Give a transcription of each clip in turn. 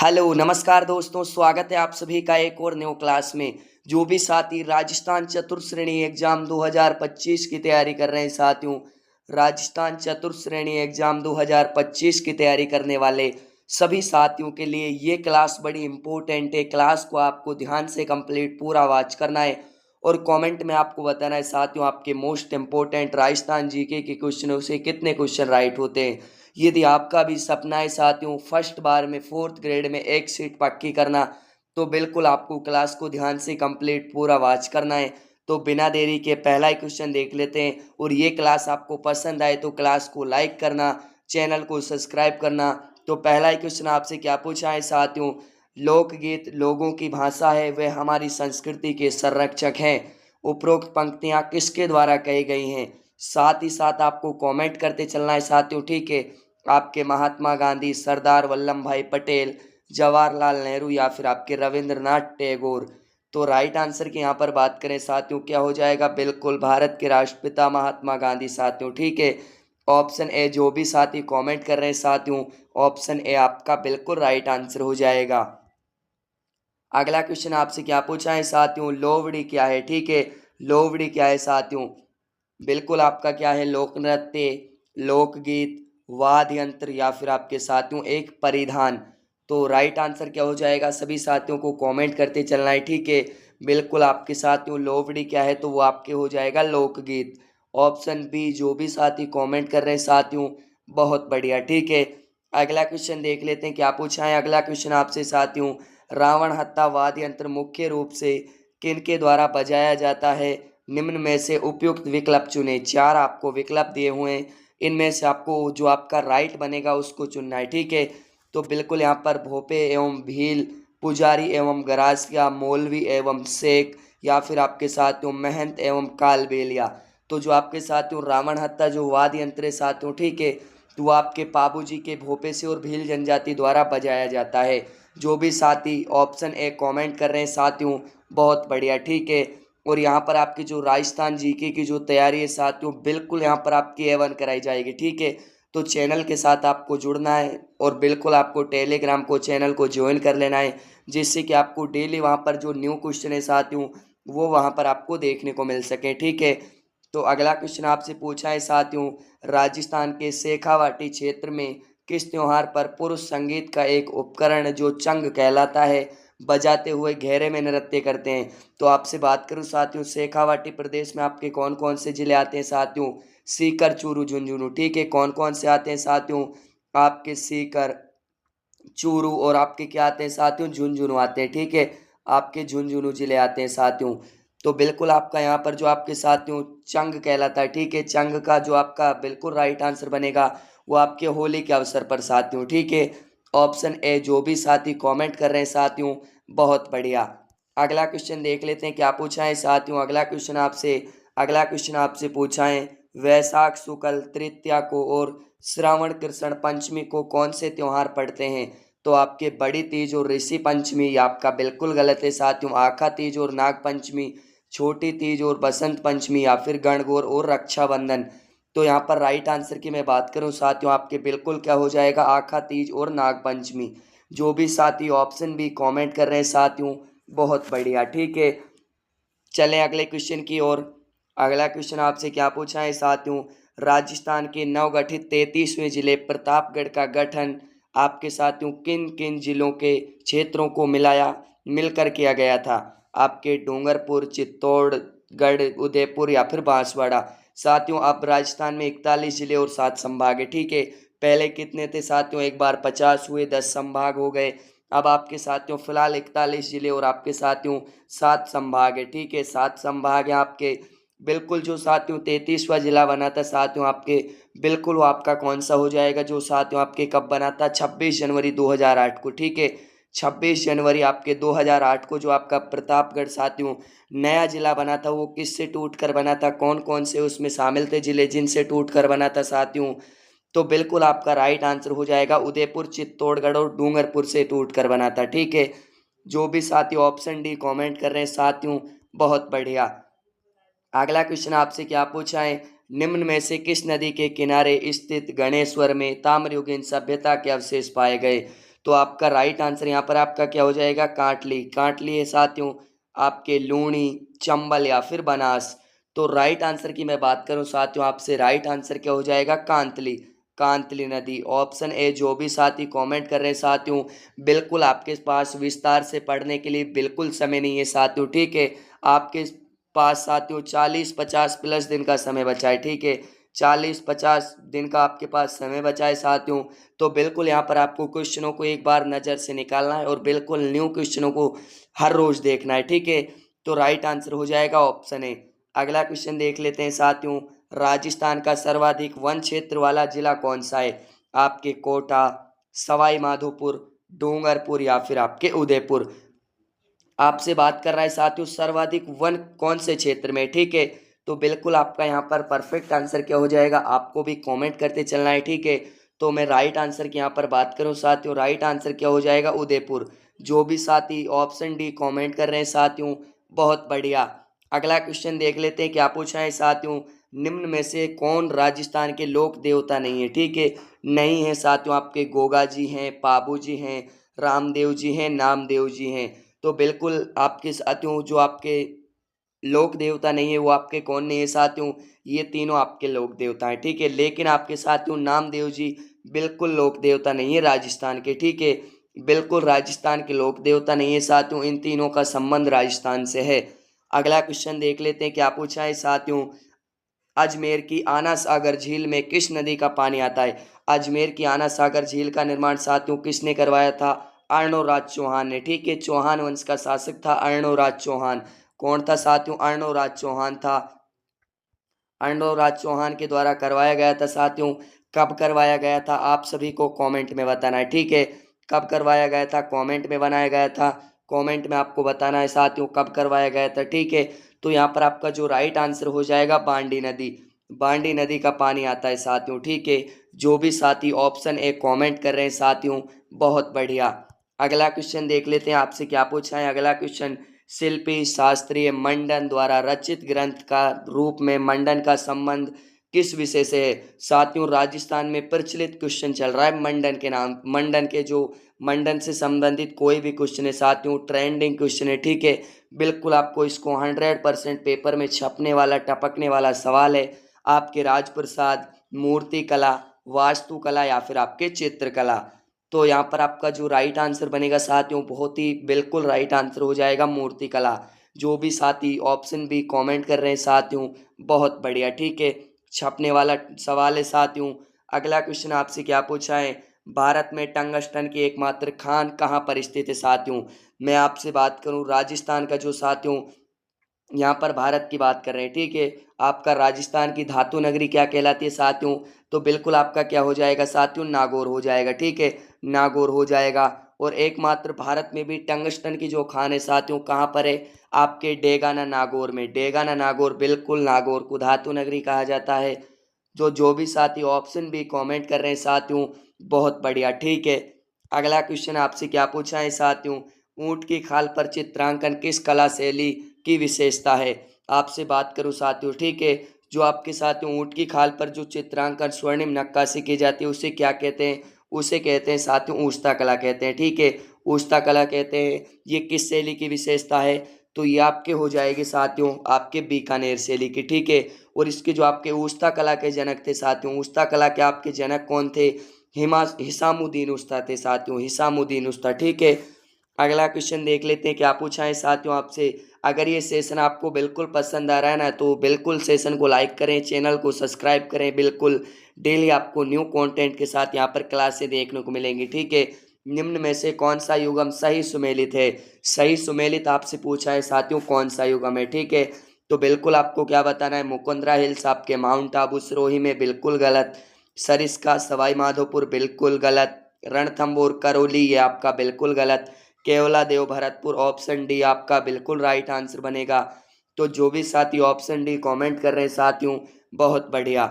Hello नमस्कार दोस्तों, स्वागत है आप सभी का एक और न्यू क्लास में। जो भी साथी राजस्थान चतुर्थ श्रेणी एग्जाम 2025 की तैयारी कर रहे हैं साथियों, राजस्थान चतुर्थ श्रेणी एग्जाम 2025 की तैयारी करने वाले सभी साथियों के लिए ये क्लास बड़ी इंपॉर्टेंट है। क्लास को आपको ध्यान से कंप्लीट पूरा वॉच करना है और कमेंट में आपको बताना है साथियों आपके मोस्ट इंपॉर्टेंट राजस्थान जीके के क्वेश्चनों से कितने क्वेश्चन राइट होते हैं। यदि आपका भी सपना है साथियों फर्स्ट बार में 4th ग्रेड में एक सीट पक्की करना, तो बिल्कुल आपको क्लास को ध्यान से कंप्लीट पूरा वॉच करना है। तो बिना देरी के पहला ही क्वेश्चन देख लेते हैं। और ये क्लास आपको पसंद आए तो क्लास को लाइक करना, चैनल को सब्सक्राइब करना। तो पहला ही क्वेश्चन आपसे क्या पूछा है साथियों, लोकगीत लोगों की भाषा है, वे हमारी संस्कृति के संरक्षक हैं। उपरोक्त पंक्तियां किसके द्वारा कही गई हैं। साथ ही साथ आपको कमेंट करते चलना है साथियों, ठीक है। आपके महात्मा गांधी, सरदार वल्लभ भाई पटेल, जवाहरलाल नेहरू या फिर आपके रविंद्रनाथ टैगोर। तो राइट आंसर की यहाँ पर बात करें साथियों क्या हो जाएगा, बिल्कुल भारत के राष्ट्रपिता महात्मा गांधी साथियों, ठीक है। ऑप्शन ए, जो भी साथी कमेंट कर रहे हैं साथियों, ऑप्शन ए आपका बिल्कुल राइट आंसर हो जाएगा। अगला क्वेश्चन आपसे क्या पूछा है साथियों, लोवड़ी क्या है, ठीक है। लोवड़ी क्या है साथियों, बिल्कुल आपका क्या है, लोक नृत्य, लोकगीत, वाद्य यंत्र या फिर आपके साथियों एक परिधान। तो राइट आंसर क्या हो जाएगा, सभी साथियों को कमेंट करते चलना है, ठीक है। बिल्कुल आपके साथियों लोवड़ी क्या है, तो वो आपके हो जाएगा लोकगीत। ऑप्शन बी, जो भी साथी कमेंट कर रहे हैं साथियों, बहुत बढ़िया, ठीक है। अगला क्वेश्चन देख लेते हैं क्या पूछा है। अगला क्वेश्चन आपसे साथियों, रावण हत्था वाद्य यंत्र मुख्य रूप से किनके द्वारा बजाया जाता है, निम्न में से उपयुक्त विकल्प चुने। चार आपको विकल्प दिए हुए हैं, इनमें से आपको जो आपका राइट बनेगा उसको चुनना है, ठीक है। तो बिल्कुल यहाँ पर भोपे एवं भील, पुजारी एवं गरासिया, मौलवी एवं शेख या फिर आपके साथियों महंत एवं कालबेलिया। तो जो आपके साथियों रावण हत्था जो वाद्य यंत्र है साथियों, ठीक है, तो वो आपके पाबू जी के भोपे से और भील जनजाति द्वारा बजाया जाता है। जो भी साथी ऑप्शन ए कमेंट कर रहे हैं साथियों, बहुत बढ़िया, ठीक है। और यहाँ पर आपकी जो राजस्थान जीके की जो तैयारी है साथियों, बिल्कुल यहाँ पर आपकी A1 कराई जाएगी, ठीक है। तो चैनल के साथ आपको जुड़ना है और बिल्कुल आपको टेलीग्राम को चैनल को ज्वाइन कर लेना है, जिससे कि आपको डेली वहाँ पर जो न्यू क्वेश्चन है साथियों वो वहाँ पर आपको देखने को मिल सके, ठीक है। तो अगला क्वेश्चन आपसे पूछा है साथियों, राजस्थान के शेखावाटी क्षेत्र में किस त्योहार पर पुरुष संगीत का एक उपकरण जो चंग कहलाता है बजाते हुए घेरे में नृत्य करते हैं। तो आपसे बात करूं साथियों, शेखावाटी प्रदेश में आपके कौन कौन से जिले आते हैं साथियों, सीकर, चूरू, झुंझुनू, ठीक है। कौन कौन से आते हैं साथियों, आपके सीकर, चूरू और आपके क्या आते हैं साथियों, झुंझुनू आते हैं, ठीक है। आपके झुंझुनू जिले आते हैं साथियों। तो बिल्कुल आपका यहाँ पर जो आपके साथियों चंग कहलाता है, ठीक है। चंग का जो आपका बिल्कुल राइट आंसर बनेगा वो आपके होली के अवसर पर साथियों, ठीक है। ऑप्शन ए, जो भी साथी कमेंट कर रहे हैं साथियों, बहुत बढ़िया। अगला क्वेश्चन देख लेते हैं क्या पूछा है साथियों। अगला क्वेश्चन आपसे पूछा है, वैशाख शुक्ल तृतीया को और श्रावण कृष्ण पंचमी को कौन से त्योहार पड़ते हैं। तो आपके बड़ी तीज और ऋषि पंचमी ये आपका बिल्कुल गलत है साथियों। आखा तीज और नाग पंचमी, छोटी तीज और बसंत पंचमी या फिर गणगौर और रक्षाबंधन। तो यहाँ पर राइट आंसर की मैं बात करूँ साथियों, आपके बिल्कुल क्या हो जाएगा, आखा तीज और नाग पंचमी। जो भी साथी ऑप्शन बी कमेंट कर रहे हैं साथियों, बहुत बढ़िया, ठीक है। चलें अगले क्वेश्चन की ओर। अगला क्वेश्चन आपसे क्या पूछा है साथियों, राजस्थान के नवगठित 33वें जिले प्रतापगढ़ का गठन आपके साथियों किन किन जिलों के क्षेत्रों को मिलकर किया गया था। आपके डूंगरपुर, चित्तौड़गढ़, उदयपुर या फिर बांसवाड़ा। साथियों अब राजस्थान में 41 जिले और 7 संभाग है, ठीक है। पहले कितने थे साथियों, एक बार 50 हुए, 10 संभाग हो गए। अब आपके साथियों फिलहाल 41 जिले और आपके साथियों 7 संभाग है, ठीक है। 7 संभाग है आपके। बिल्कुल जो साथियों 33वां जिला बना था साथियों आपके, बिल्कुल वो आपका कौन सा हो जाएगा, जो साथियों आपके कब बना था, 26 जनवरी 2008 को, ठीक है। 26 जनवरी आपके 2008 को जो आपका प्रतापगढ़ साथियों नया जिला बना था, वो किससे टूट कर बना था, कौन कौन से उसमें शामिल थे जिले जिनसे टूट कर बना था साथियों। तो बिल्कुल आपका राइट आंसर हो जाएगा उदयपुर, चित्तौड़गढ़ और डूंगरपुर से टूट कर बना था, ठीक है। जो भी साथी ऑप्शन डी कमेंट कर रहे हैं साथियों, बहुत बढ़िया। अगला क्वेश्चन आपसे क्या पूछा है, निम्न में से किस नदी के किनारे स्थित गणेश्वर में ताम्रयुगीन सभ्यता के अवशेष पाए गए। तो आपका राइट आंसर यहाँ पर आपका क्या हो जाएगा, कांटली। कांटली है साथियों आपके लूणी, चंबल या फिर बनास। तो राइट आंसर की मैं बात करूं साथियों आपसे, राइट आंसर क्या हो जाएगा, कांतली। कांतली नदी ऑप्शन ए। जो भी साथी कमेंट कर रहे हैं साथियों, बिल्कुल आपके पास विस्तार से पढ़ने के लिए बिल्कुल समय नहीं है साथियों, ठीक है। आपके पास साथियों 40-50 प्लस दिन का समय बचा है, ठीक है। 40-50 दिन का आपके पास समय बचा है साथियों। तो बिल्कुल यहाँ पर आपको क्वेश्चनों को एक बार नज़र से निकालना है और बिल्कुल न्यू क्वेश्चनों को हर रोज देखना है, ठीक है। तो राइट आंसर हो जाएगा ऑप्शन ए। अगला क्वेश्चन देख लेते हैं साथियों, राजस्थान का सर्वाधिक वन क्षेत्र वाला जिला कौन सा है। आपके कोटा, सवाई माधोपुर, डूंगरपुर या फिर आपके उदयपुर। आपसे बात कर रहा है साथियों सर्वाधिक वन कौन से क्षेत्र में, ठीक है। तो बिल्कुल आपका यहाँ पर परफेक्ट आंसर क्या हो जाएगा, आपको भी कमेंट करते चलना है, ठीक है। तो मैं राइट आंसर की यहाँ पर बात करूँ साथियों, राइट आंसर क्या हो जाएगा, उदयपुर। जो भी साथी ऑप्शन डी कमेंट कर रहे हैं साथियों, बहुत बढ़िया। अगला क्वेश्चन देख लेते हैं क्या पूछा है साथियों, निम्न में से कौन राजस्थान के लोक देवता नहीं है, ठीक है। नहीं है साथियों आपके गोगा जी हैं, पाबू जी हैं, रामदेव जी हैं, नामदेव जी हैं। तो बिल्कुल आपके साथियों जो आपके लोक देवता नहीं है वो आपके कौन नहीं है साथियों, ये तीनों आपके लोक देवता हैं, ठीक है। लेकिन आपके साथियों नामदेव जी बिल्कुल लोक देवता नहीं है राजस्थान के, ठीक है। बिल्कुल राजस्थान के लोक देवता नहीं है साथियों, इन तीनों का संबंध राजस्थान से है। अगला क्वेश्चन देख लेते हैं क्या पूछा है साथियों, अजमेर की आना सागर झील में किस नदी का पानी आता है। अजमेर की आना सागर झील का निर्माण साथियों किसने करवाया था, अर्णोराज चौहान ने, ठीक है। चौहान वंश का शासक था अर्णोराज चौहान। कौन था साथियों, अर्णोराज चौहान था। अर्णोराज चौहान के द्वारा करवाया गया था साथियों। कब करवाया गया था आप सभी को कमेंट में बताना है, ठीक है। कब करवाया गया था कमेंट में बनाया गया था, कमेंट में आपको बताना है साथियों कब करवाया गया था, ठीक है। तो यहाँ पर आपका जो राइट आंसर हो जाएगा बांडी नदी। बांडी नदी का पानी आता है साथियों, ठीक है। जो भी साथी ऑप्शन ए कमेंट कर रहे हैं साथियों, बहुत बढ़िया। अगला क्वेश्चन देख लेते हैं आपसे क्या पूछा है। अगला क्वेश्चन, शिल्पी शास्त्रीय मंडन द्वारा रचित ग्रंथ का रूप में मंडन का संबंध किस विषय से है। साथियों राजस्थान में प्रचलित क्वेश्चन चल रहा है मंडन के नाम, मंडन के जो मंडन से संबंधित कोई भी क्वेश्चन है साथियों, ट्रेंडिंग क्वेश्चन है, ठीक है। बिल्कुल आपको इसको 100% पेपर में छपने वाला टपकने वाला सवाल है। आपके राजप्रसाद, मूर्ति कला, वास्तुकला या फिर आपके चित्रकला। तो यहाँ पर आपका जो राइट आंसर बनेगा साथियों, बहुत ही बिल्कुल राइट आंसर हो जाएगा मूर्तिकला। जो भी साथी ऑप्शन बी कमेंट कर रहे हैं साथियों, बहुत बढ़िया, ठीक है। छपने वाला सवाल है साथियों। अगला क्वेश्चन आपसे क्या पूछा है, भारत में टंगस्टन की एकमात्र खान कहाँ पर स्थित है साथियों। मैं आपसे बात करूं राजस्थान का जो साथियों, यहाँ पर भारत की बात कर रहे हैं, ठीक है। आपका राजस्थान की धातु नगरी क्या कहलाती है साथियों, तो बिल्कुल आपका क्या हो जाएगा साथियों, नागौर हो जाएगा, ठीक है। नागौर हो जाएगा। और एकमात्र भारत में भी टंगस्टन की जो खान है साथियों कहाँ पर है, आपके डेगाना नागौर में। डेगाना नागौर, बिल्कुल नागौर को धातु नगरी कहा जाता है। जो भी साथी ऑप्शन भी कमेंट कर रहे हैं साथियों, बहुत बढ़िया, ठीक है। अगला क्वेश्चन आपसे क्या पूछा है साथियों, ऊंट की खाल पर चित्रांकन किस कला शैली की विशेषता है। आपसे बात करूं साथियों, ठीक है। जो आपके साथियों ऊंट की खाल पर जो चित्रांकन स्वर्णिम नक्काशी की जाती है उसे क्या कहते हैं, उसे कहते हैं साथियों ऊस्ता कला कहते हैं, ठीक है। ऊस्ता कला कहते हैं। ये किस शैली की विशेषता है, तो ये आपके हो जाएगी साथियों आपके बीकानेर शैली की, ठीक है। और इसके जो आपके ऊस्ता कला के जनक थे साथियों, ऊस्ता कला के आपके जनक कौन थे, हिसामुद्दीन उस्ता थे साथियों, हिसामुद्दीन उस्ता, ठीक है। अगला क्वेश्चन देख लेते हैं क्या पूछा है साथियों आपसे। अगर ये सेशन आपको बिल्कुल पसंद आ रहा है ना, तो बिल्कुल सेशन को लाइक करें, चैनल को सब्सक्राइब करें। बिल्कुल डेली आपको न्यू कंटेंट के साथ यहाँ पर क्लासें देखने को मिलेंगी, ठीक है। निम्न में से कौन सा युगम सही सुमेलित है। सही सुमेलित आपसे पूछा है साथियों कौन सा युगम है, ठीक है। तो बिल्कुल आपको क्या बताना है, मुकुंदरा हिल्स आपके माउंट आबू सिरोही में, बिल्कुल गलत। सरिस्का सवाई माधोपुर, बिल्कुल गलत। रणथंबोर करौली, ये आपका बिल्कुल गलत। केवला देव भरतपुर, ऑप्शन डी आपका बिल्कुल राइट आंसर बनेगा। तो जो भी साथी ऑप्शन डी कमेंट कर रहे हैं साथियों, बहुत बढ़िया।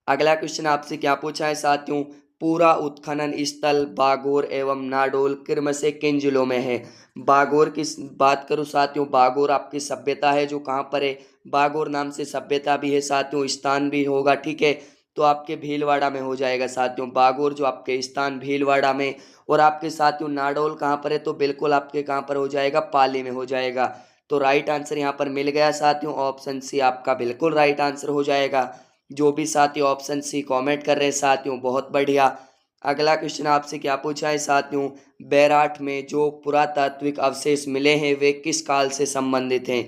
अगला क्वेश्चन आपसे क्या पूछा है साथियों, पूरा उत्खनन स्थल बागोर एवं नाडोल किर्म से किन जिलों में है। बागोर की बात करूं साथियों, बागोर आपकी सभ्यता है जो कहाँ पर है, बागोर नाम से सभ्यता भी है साथियों, स्थान भी होगा, ठीक है। तो आपके भीलवाड़ा में हो जाएगा साथियों। बागोर जो आपके स्थान भीलवाड़ा में, और आपके साथियों नाडोल कहाँ पर है, तो बिल्कुल आपके कहाँ पर हो जाएगा, पाली में हो जाएगा। तो राइट आंसर यहाँ पर मिल गया साथियों, ऑप्शन सी आपका बिल्कुल राइट आंसर हो जाएगा। जो भी साथी ऑप्शन सी कमेंट कर रहे हैं साथियों, बहुत बढ़िया। अगला क्वेश्चन आपसे क्या पूछा है साथियों, बैराठ में जो पुरातात्विक अवशेष मिले हैं वे किस काल से संबंधित हैं?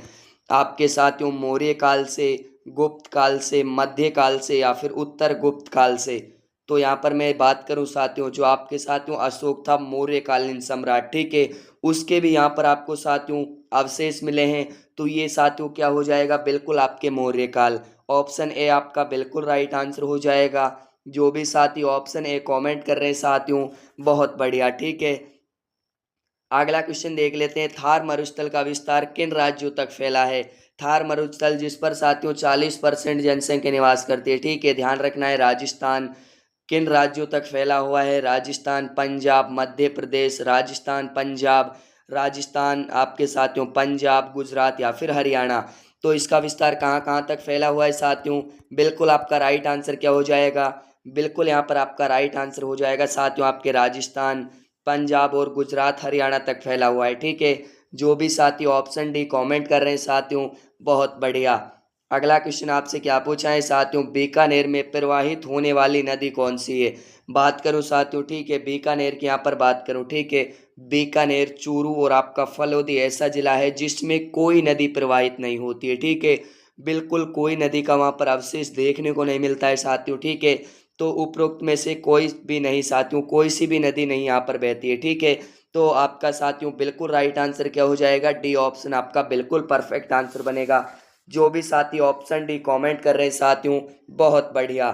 आपके साथियों मौर्य काल से, गुप्त काल से, मध्य काल से, या फिर उत्तर गुप्त काल से। तो यहाँ पर मैं बात करूँ साथियों, जो आपके साथियों अशोक था मौर्यकालीन सम्राट, ठीक है, उसके भी यहाँ पर आपको साथियों अवशेष मिले हैं। तो ये साथियों क्या हो जाएगा, बिल्कुल आपके मौर्य काल। ऑप्शन ए आपका बिल्कुल राइट आंसर हो जाएगा। जो भी साथी ऑप्शन ए कमेंट कर रहे हैं साथियों, बहुत बढ़िया, ठीक है। अगला क्वेश्चन देख लेते हैं, थार मरुस्थल का विस्तार किन राज्यों तक फैला है? थार मरुस्थल जिस पर साथियों 40% जनसंख्या निवास करती है, ठीक है, ध्यान रखना है। राजस्थान किन राज्यों तक फैला हुआ है? राजस्थान, पंजाब, मध्य प्रदेश, राजस्थान, पंजाब, राजस्थान आपके साथियों पंजाब, गुजरात या फिर हरियाणा। तो इसका विस्तार कहाँ कहाँ तक फैला हुआ है साथियों? बिल्कुल आपका राइट आंसर क्या हो जाएगा, बिल्कुल यहाँ पर आपका राइट आंसर हो जाएगा साथियों आपके राजस्थान, पंजाब और गुजरात, हरियाणा तक फैला हुआ है, ठीक है। जो भी साथी ऑप्शन डी कमेंट कर रहे हैं साथियों, बहुत बढ़िया। अगला क्वेश्चन आपसे क्या पूछा है साथियों, बीकानेर में प्रवाहित होने वाली नदी कौन सी है? बात करूं साथियों, ठीक है, बीकानेर की यहाँ पर बात करूं, ठीक है, बीकानेर, चूरू और आपका फलोदी ऐसा जिला है जिसमें कोई नदी प्रवाहित नहीं होती है, ठीक है, बिल्कुल कोई नदी का वहाँ पर अवशेष देखने को नहीं मिलता है साथियों, ठीक है। तो उपरोक्त में से कोई भी नहीं साथियों, कोई सी भी नदी नहीं यहाँ पर बहती है, ठीक है। तो आपका साथियों बिल्कुल राइट आंसर क्या हो जाएगा, डी ऑप्शन आपका बिल्कुल परफेक्ट आंसर बनेगा। जो भी साथी ऑप्शन डी कमेंट कर रहे हैं साथियों, बहुत बढ़िया।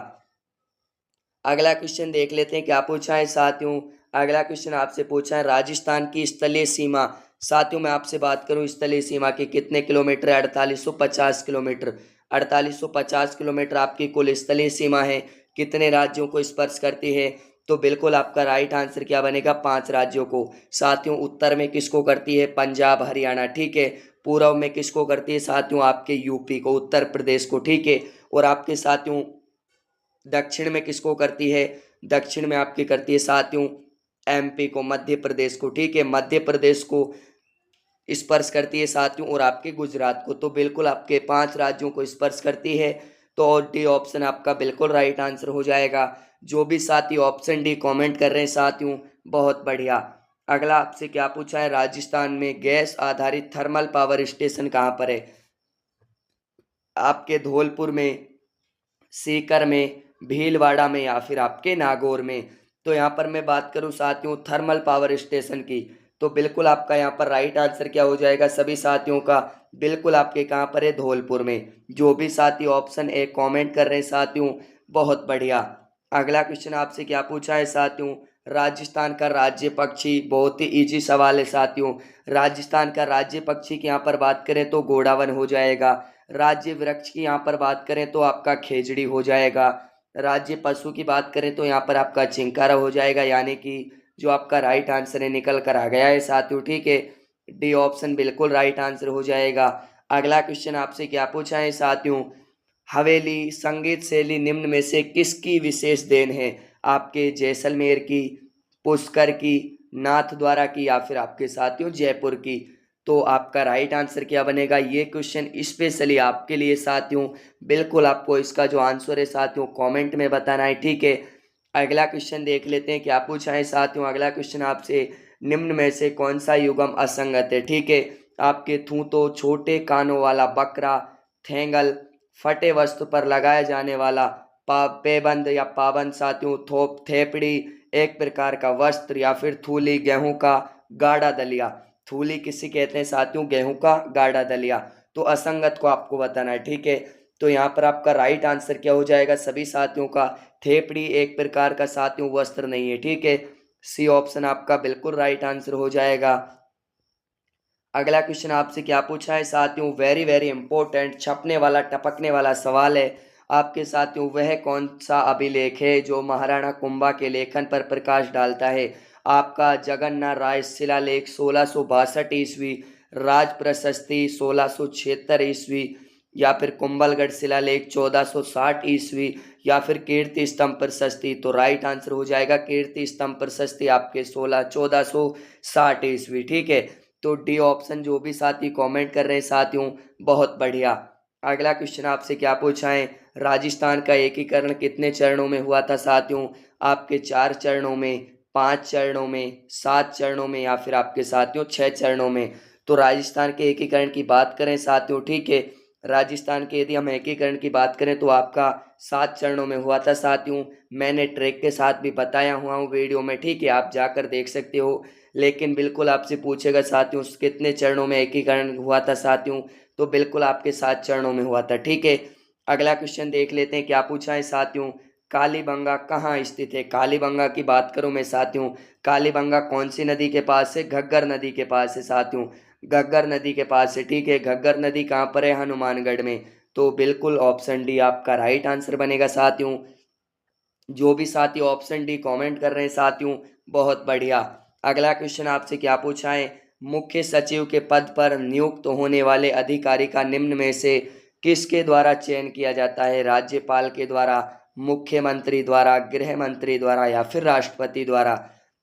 अगला क्वेश्चन देख लेते हैं क्या पूछा है साथियों। अगला क्वेश्चन आपसे पूछा है, राजस्थान की स्थलीय सीमा, साथियों मैं आपसे बात करूं स्थलीय सीमा की कितने किलोमीटर है? 4850 किलोमीटर। 4850 किलोमीटर आपकी कुल स्थलीय सीमा है। कितने राज्यों को स्पर्श करती है? तो बिल्कुल आपका राइट आंसर क्या बनेगा, 5 राज्यों को। साथियों उत्तर में किसको करती है? पंजाब, हरियाणा, ठीक है। पूर्व में किसको करती है साथियों? आपके यूपी को, उत्तर प्रदेश को, ठीक है। और आपके साथियों दक्षिण में किसको करती है? दक्षिण में आपकी करती है साथियों एमपी को, मध्य प्रदेश को, ठीक है, मध्य प्रदेश को स्पर्श करती है साथियों, और आपके गुजरात को। तो बिल्कुल आपके 5 राज्यों को स्पर्श करती है। तो और डी ऑप्शन आपका बिल्कुल राइट आंसर हो जाएगा। जो भी साथी ऑप्शन डी कमेंट कर रहे हैं साथियों, बहुत बढ़िया। अगला आपसे क्या पूछा है, राजस्थान में गैस आधारित थर्मल पावर स्टेशन कहाँ पर है? आपके धौलपुर में, सीकर में, भीलवाड़ा में या फिर आपके नागौर में। तो यहाँ पर मैं बात करूँ साथियों थर्मल पावर स्टेशन की, तो बिल्कुल आपका यहाँ पर राइट आंसर क्या हो जाएगा सभी साथियों का, बिल्कुल आपके कहाँ पर है? धौलपुर में। जो भी साथी ऑप्शन ए कमेंट कर रहे हैं साथियों, बहुत बढ़िया। अगला क्वेश्चन आपसे क्या पूछा है साथियों, राजस्थान का राज्य पक्षी, बहुत ही इजी सवाल है साथियों। राजस्थान का राज्य पक्षी की यहाँ पर बात करें तो घोड़ावन हो जाएगा। राज्य वृक्ष की यहाँ पर बात करें तो आपका खेजड़ी हो जाएगा। राज्य पशु की बात करें तो यहाँ पर आपका चिंकारा हो जाएगा, यानी कि जो आपका राइट आंसर है निकल कर आ गया है साथियों, ठीक है, डी ऑप्शन बिल्कुल राइट आंसर हो जाएगा। अगला क्वेश्चन आपसे क्या पूछा है साथियों, हवेली संगीत शैली निम्न में से किसकी विशेष देन है? आपके जैसलमेर की, पुष्कर की, नाथ द्वारा की या फिर आपके साथियों जयपुर की। तो आपका राइट आंसर क्या बनेगा, ये क्वेश्चन स्पेशली आपके लिए साथियों, बिल्कुल आपको इसका जो आंसर है साथियों कमेंट में बताना है, ठीक है। अगला क्वेश्चन देख लेते हैं क्या पूछा है साथियों। अगला क्वेश्चन आपसे, निम्न में से कौन सा युगम असंगत है? ठीक है, आपके थूतो, छोटे कानों वाला बकरा, थेंगल, फटे वस्त्र पर लगाया जाने वाला पेबंद या पाबंद साथियों, थोप, थेपड़ी एक प्रकार का वस्त्र, या फिर थूली, गेहूं का गाढ़ा दलिया। थूली किसे कहते हैं साथियों? गेहूं का गाढ़ा दलिया। तो असंगत को आपको बताना है, ठीक है। तो यहाँ पर आपका राइट आंसर क्या हो जाएगा सभी साथियों का, थेपड़ी एक प्रकार का साथियों वस्त्र नहीं है, ठीक है, सी ऑप्शन आपका बिल्कुल राइट आंसर हो जाएगा। अगला क्वेश्चन आपसे क्या पूछा है साथियों, वेरी वेरी इंपॉर्टेंट, छपने वाला टपकने वाला सवाल है आपके साथियों, वह कौन सा अभिलेख है जो महाराणा कुंभा के लेखन पर प्रकाश डालता है? आपका जगन्नाथ राय शिलालेख 1662 ईस्वी, राज प्रशस्ति 1676 ईस्वी, या फिर कुंभलगढ़ शिलालेख 1460 ईस्वी, या फिर कीर्ति स्तंभ प्रशस्ति। तो राइट आंसर हो जाएगा कीर्ति स्तंभ प्रशस्ति आपके 1460 ईस्वी। ठीक है, तो डी ऑप्शन जो भी साथी कमेंट कर रहे हैं साथियों, बहुत बढ़िया। अगला क्वेश्चन आपसे क्या पूछा है, राजस्थान का एकीकरण कितने चरणों में हुआ था साथियों? आपके 4 चरणों में, 5 चरणों में, 7 चरणों में या फिर आपके साथियों 6 चरणों में। तो राजस्थान के एकीकरण की बात करें साथियों, ठीक है, राजस्थान के यदि हम एकीकरण की बात करें तो आपका 7 चरणों में हुआ था साथियों। मैंने ट्रैक के साथ भी बताया हुआ हूँ वीडियो में, ठीक है, आप जाकर देख सकते हो। लेकिन बिल्कुल आपसे पूछेगा साथियों कितने चरणों में एकीकरण हुआ था साथियों, तो बिल्कुल आपके 7 चरणों में हुआ था। ठीक है, अगला क्वेश्चन देख लेते हैं क्या पूछा है साथियों, कालीबंगा कहाँ स्थित है? कालीबंगा की बात करूं मैं साथियों, कालीबंगा कौन सी नदी के पास है? घग्गर नदी के पास है साथियों, घग्गर नदी के पास है। ठीक है, घग्गर नदी कहाँ पर है? हनुमानगढ़ में। तो बिल्कुल ऑप्शन डी आपका राइट आंसर बनेगा साथियों। जो भी साथी ऑप्शन डी कमेंट कर रहे हैं साथियों, बहुत बढ़िया। अगला क्वेश्चन आपसे क्या पूछा है, मुख्य सचिव के पद पर नियुक्त होने वाले अधिकारी का निम्न में से किसके द्वारा चयन किया जाता है? राज्यपाल के द्वारा, मुख्यमंत्री द्वारा, गृह मंत्री द्वारा या फिर राष्ट्रपति द्वारा?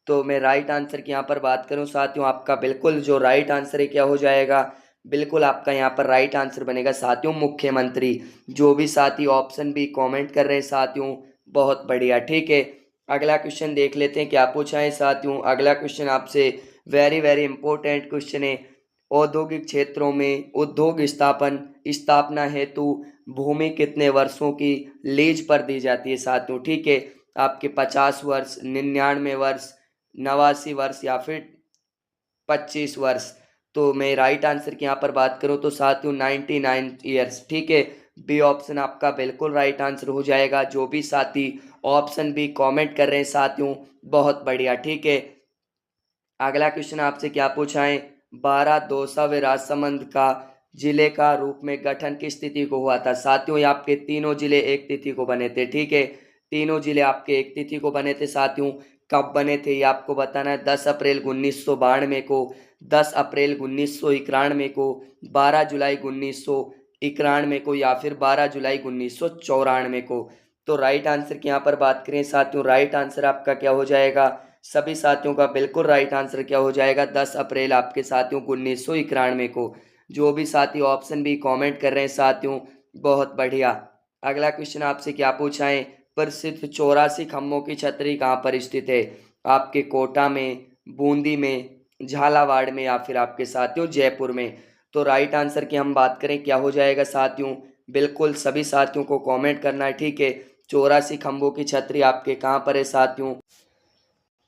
तो मैं राइट आंसर की यहाँ पर बात करूँ साथियों, आपका बिल्कुल जो राइट आंसर है क्या हो जाएगा, बिल्कुल आपका यहाँ पर राइट आंसर बनेगा साथियों मुख्यमंत्री। जो भी साथी ऑप्शन बी कमेंट कर रहे हैं साथियों, बहुत बढ़िया। ठीक है, अगला क्वेश्चन देख लेते हैं क्या पूछा है साथियों। अगला क्वेश्चन आपसे वेरी वेरी इंपॉर्टेंट क्वेश्चन है, औद्योगिक क्षेत्रों में उद्योग स्थापना हेतु भूमि कितने वर्षों की लीज पर दी जाती है साथियों? ठीक है, आपके 50 वर्ष, 99 वर्ष, 89 वर्ष या फिर 25 वर्ष। तो मैं राइट आंसर की यहाँ पर बात करूँ तो साथियों 99 ईयर्स। ठीक है, बी ऑप्शन आपका बिल्कुल राइट आंसर हो जाएगा। जो भी साथी ऑप्शन बी कमेंट कर रहे हैं साथियों, बहुत बढ़िया। ठीक है, अगला क्वेश्चन आपसे क्या पूछा है, 12 दौसा व राजसमंद का जिले का रूप में गठन किस तिथि को हुआ था? साथियों ये आपके तीनों जिले एक तिथि को बने थे। ठीक है, तीनों जिले आपके एक तिथि को बने थे साथियों। कब बने थे ये आपको बताना है, 10 अप्रैल 1992 को, 10 अप्रैल 1991 को, 12 जुलाई 1991 को या फिर 12 जुलाई 1994 को। तो राइट आंसर की यहाँ पर बात करें साथियों, राइट आंसर आपका क्या हो जाएगा, सभी साथियों का बिल्कुल राइट आंसर क्या हो जाएगा, 10 अप्रैल आपके साथियों 1991 को। जो भी साथी ऑप्शन भी कमेंट कर रहे हैं साथियों, बहुत बढ़िया। अगला क्वेश्चन आपसे क्या पूछा है, प्रसिद्ध 84 खम्भों की छतरी कहाँ पर स्थित है? आपके कोटा में, बूंदी में, झालावाड़ में या फिर आपके साथियों जयपुर में? तो राइट आंसर की हम बात करें क्या हो जाएगा साथियों, बिल्कुल सभी साथियों को कमेंट करना है। ठीक है, 84 खम्भों की छतरी आपके कहाँ पर है साथियों?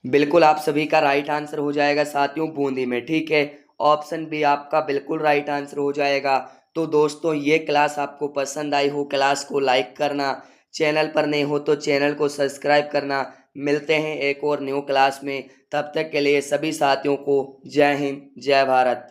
बिल्कुल आप सभी का राइट आंसर हो जाएगा साथियों बूंदी में। ठीक है, ऑप्शन बी आपका बिल्कुल राइट आंसर हो जाएगा। तो दोस्तों ये क्लास आपको पसंद आई हो, क्लास को लाइक करना, चैनल पर नए हो तो चैनल को सब्सक्राइब करना। मिलते हैं एक और न्यू क्लास में, तब तक के लिए सभी साथियों को जय हिंद, जय भारत।